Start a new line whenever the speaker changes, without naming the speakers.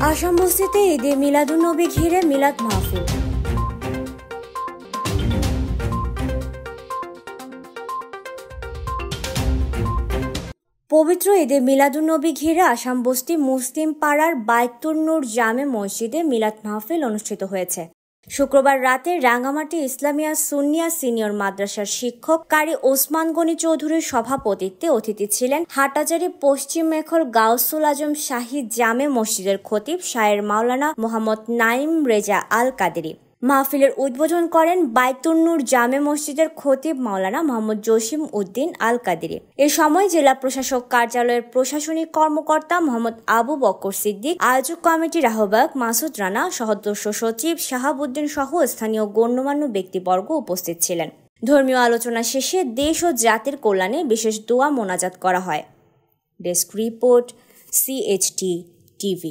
আসাম বস্তিতে ঈদে মিলাদুন্নবী ঘিরে মিলাদ মাহফিল। পবিত্র ঈদে মিলাদুন্নবী ঘিরে আসাম বস্তি মুসলিম পাড়ার বাইতুন নূর জামে মসজিদে মিলাদ মাহফিল অনুষ্ঠিত হয়েছে। শুক্রবার রাতে রাঙ্গামাটি ইসলামিয়া সুন্নিয়া সিনিয়র মাদ্রাসার শিক্ষক কারি ওসমান গনি চৌধুরীর সভাপতিত্বে অতিথি ছিলেন হাটাজারি পশ্চিম মেখল গাউসুল আজম শাহী জামে মসজিদের খতিব শায়ের মাওলানা মোহাম্মদ নাইম রেজা আল কাদেরি। মাহফিলের উদ্বোধন করেন বাইতুন নূর জামে মসজিদের খতিব মাওলানা মোহাম্মদ জসিম উদ্দিন আল কাদেরি। এ সময় জেলা প্রশাসক কার্যালয়ের প্রশাসনিক কর্মকর্তা মোহাম্মদ আবু বকর সিদ্দিক, আয়োজক কমিটির আহ্বায়ক মাসুদ রানা, সদস্য সচিব শাহাবুদ্দিন সহ স্থানীয় গণ্যমান্য ব্যক্তিবর্গ উপস্থিত ছিলেন। ধর্মীয় আলোচনা শেষে দেশ ও জাতির কল্যাণে বিশেষ দোয়া মোনাজাত করা হয়। Desk report, CHT TV।